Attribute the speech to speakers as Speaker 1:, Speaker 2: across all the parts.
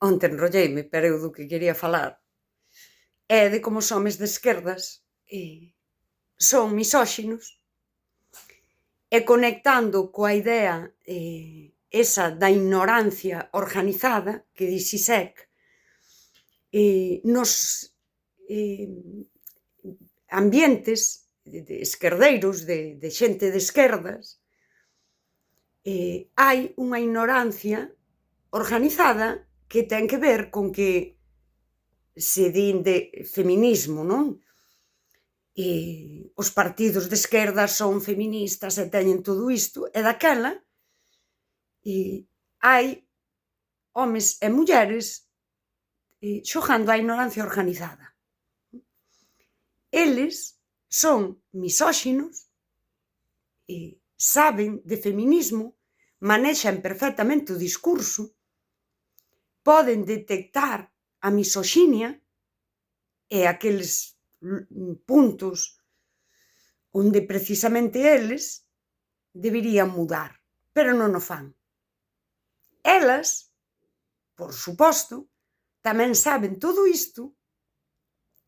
Speaker 1: Onte enrolleime, pero eu do que quería falar é de como os homes de esquerdas son misóxinos e conectando coa idea esa da ignorancia organizada que di Zizek, nos ambientes de esquerdeiros, de xente de esquerdas, hai unha ignorancia organizada que ten que ver con que se din de feminismo, non? Os partidos de esquerda son feministas e teñen todo isto, e daquela hai homes e mulleres xogando á ignorancia organizada. Eles son misóxinos, saben de feminismo, manexan perfectamente o discurso, poden detectar a misoxinia e aqueles puntos onde precisamente eles deberían mudar, pero non o fan. Elas, por suposto, tamén saben todo isto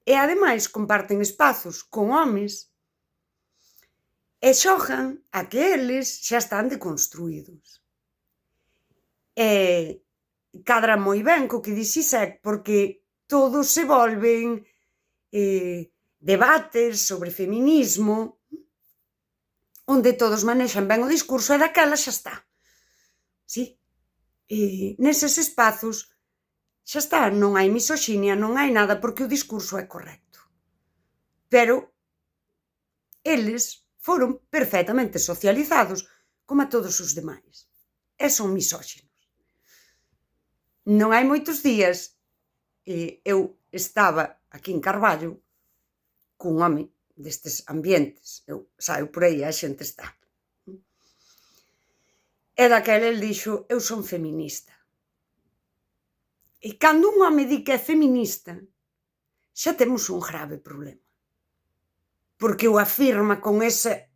Speaker 1: e ademais comparten espazos con homes e xogan a que eles xa están deconstruídos. E cadra moi ben co que di Zizek, porque todos se volven debates sobre feminismo onde todos manexan ben o discurso e daquela xa está. Si? Neses espazos xa está, non hai misoxinia, non hai nada, porque o discurso é correcto. Pero eles foron perfectamente socializados como a todos os demais. E son misóxinos. Non hai moitos días eu estaba aquí en Carballo cun home destes ambientes. Eu saio por aí e a xente está. E daquela el dixo, eu son feminista. E cando un home di que é feminista, xa temos un grave problema. Porque o afirma con ese...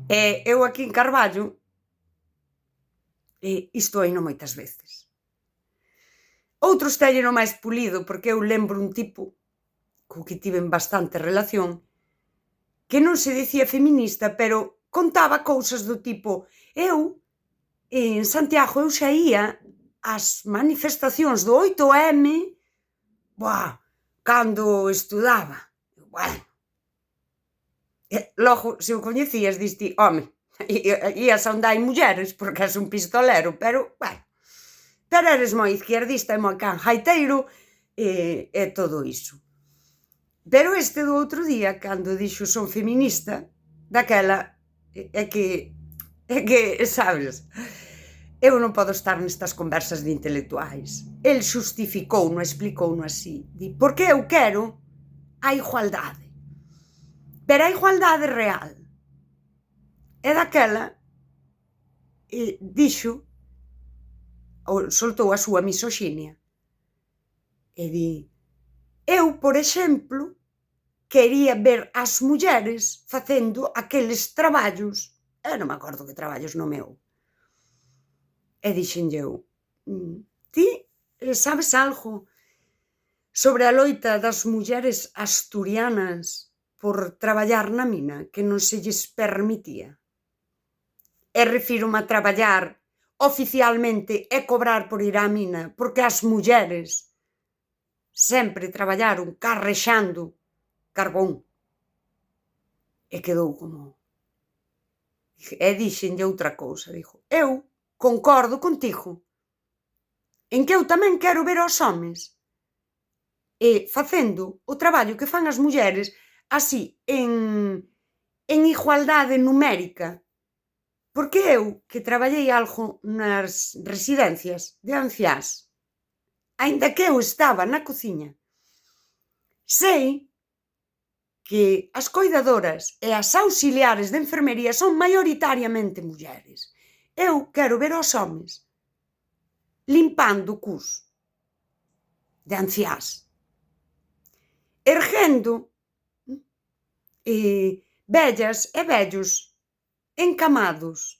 Speaker 1: eu aquí en Carballo, isto oino moitas veces. Outros téñeno máis pulido, porque eu lembro un tipo co que tiven bastante relación, que non se dicía feminista, pero contaba cousas do tipo, eu, en Santiago, eu xa ía ás manifestacións do 8M, cando estudaba. Bueno. Logo, se o coñecías, diste, home, ías onde hai mulleres, porque és un pistolero, pero, bueno. Pero eres moi izquierdista e moi canjaiteiro e todo iso. Pero este do outro día, cando dixo son feminista, daquela, é que, sabes, eu non podo estar nestas conversas de intelectuais. El xustificouno, explicouno así. Di, porque eu quero a igualdade. Pero a igualdade real. E daquela, dixo, soltou a súa misoxinia. E di, eu, por exemplo, quería ver as mulleres facendo aqueles traballos, non me acordo que traballos nomeou. E dixenlle eu, ti sabes algo sobre a loita das mulleres asturianas por traballar na mina, que non se lles permitía? E refírome a traballar oficialmente e cobrar por ir á mina, porque as mulleres sempre traballaron carrexando carbón. E quedou como... E dixenlle outra cousa, dixo, eu concordo contigo en que eu tamén quero ver aos homes facendo o traballo que fan as mulleres así, en igualdade numérica. Porque eu, que traballei algo nas residencias de anciás, aínda que eu estaba na cociña, sei que as coidadoras e as auxiliares de enfermería son maioritariamente mulleres. Eu quero ver aos homes limpando cus de anciás, erguendo vellas e vellos encamados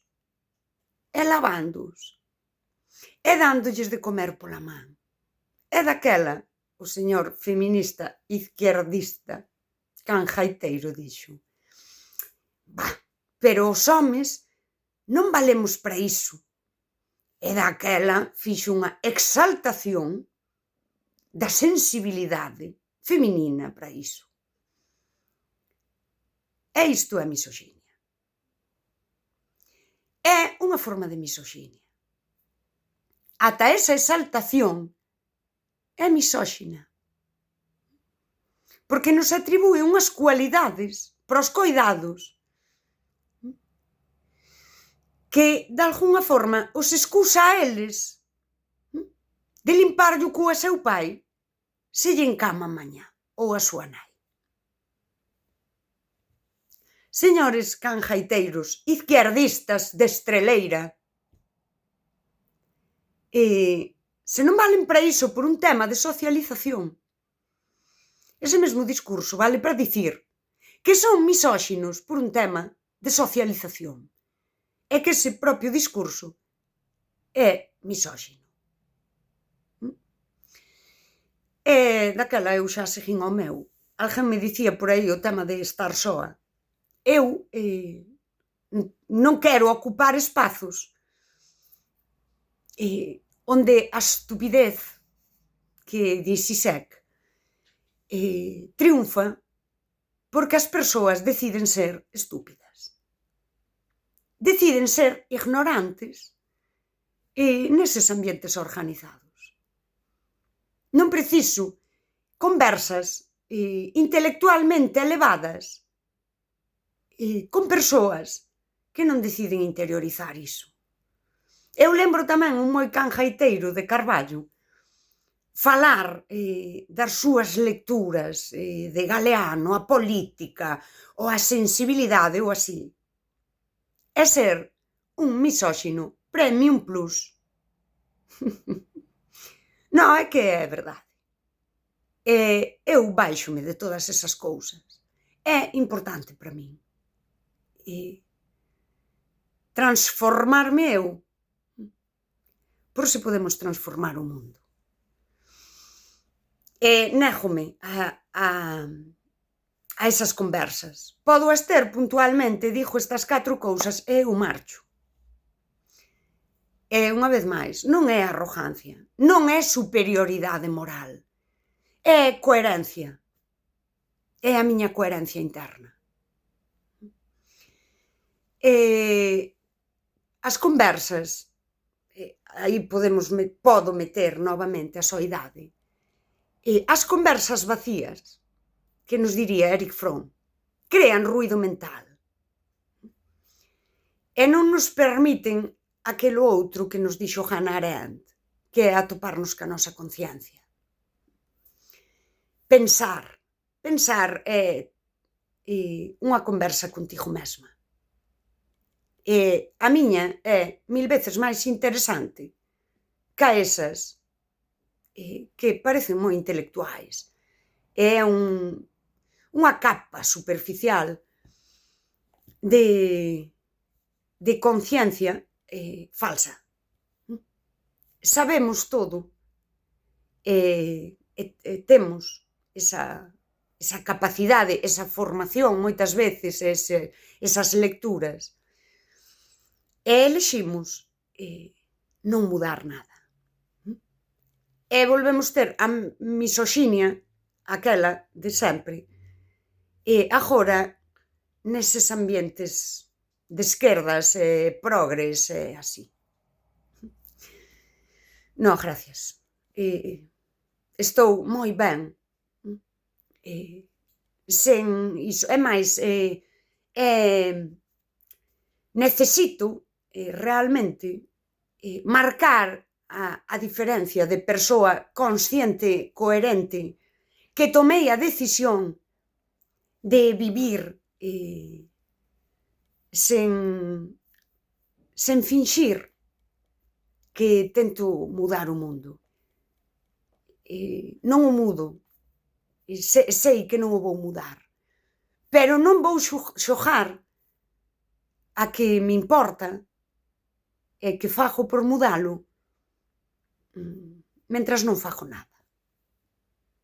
Speaker 1: e lavándoos. e dándolles de comer pola man. E daquela, o señor feminista izquierdista Can Gaiteiro dixo: «Bah, pero os homes non valemos para iso». E daquela fixo unha exaltación da sensibilidade feminina para iso. E isto é misoxinia. É unha forma de misoxinia. Ata esa exaltación é misóxina. Porque nos atribúe unhas cualidades para os coidados que, de algunha forma, os excusa a eles de limparlle o cu a seu pai se lle encama mañá, ou a súa nai. Señores canjaiteiros, izquierdistas de estreleira, se non valen para iso por un tema de socialización, ese mesmo discurso vale para dicir que son misóxinos por un tema de socialización, e que ese propio discurso é misóxino. E daquela eu xa seguín ao meu. Alguén me dicía por aí o tema de estar soa. Eu non quero ocupar espazos onde a estupidez que di Zizek triunfa porque as persoas deciden ser estúpidas. Deciden ser ignorantes neses ambientes organizados. Non preciso conversas intelectualmente elevadas con persoas que non deciden interiorizar iso. Eu lembro tamén un moi canjaiteiro de Carballo falar das súas lecturas de Galeano, a política ou a sensibilidade ou así. É ser un misóxino premium plus. Non, é que é verdade. Eu baixome de todas esas cousas. É importante para min transformarme eu por se podemos transformar o mundo. Négome a esas conversas. Podo as ter puntualmente, digo estas 4 cousas e eu marcho. E unha vez máis, non é arrogancia, non é superioridade moral, é coherencia, é a miña coherencia interna. As conversas, aí podo meter novamente a soidade, as conversas vacías, que nos diría Eric Fromm, crean ruído mental e non nos permiten aquelo outro que nos dixo Hannah Arendt, que é atoparnos ca nosa conciencia. Pensar é unha conversa contigo mesma. A miña é 1000 veces máis interesante ca esas que parecen moi intelectuais. É unha capa superficial de conciencia falsa. Sabemos todo temos esa capacidade, esa formación moitas veces, esas lecturas, e eleximos non mudar nada. E volvemos ter a misoxinia, aquela de sempre, agora neses ambientes de esquerdas, progres e así. No, gracias. Estou moi ben sen iso. É máis, necesito realmente marcar a diferencia de persoa consciente, coherente, que tomei a decisión de vivir sen finxir que tento mudar o mundo. Non o mudo, sei que non o vou mudar, pero non vou xogar a que me importa e que fago por mudalo mentras non fago nada.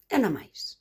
Speaker 1: E nada máis.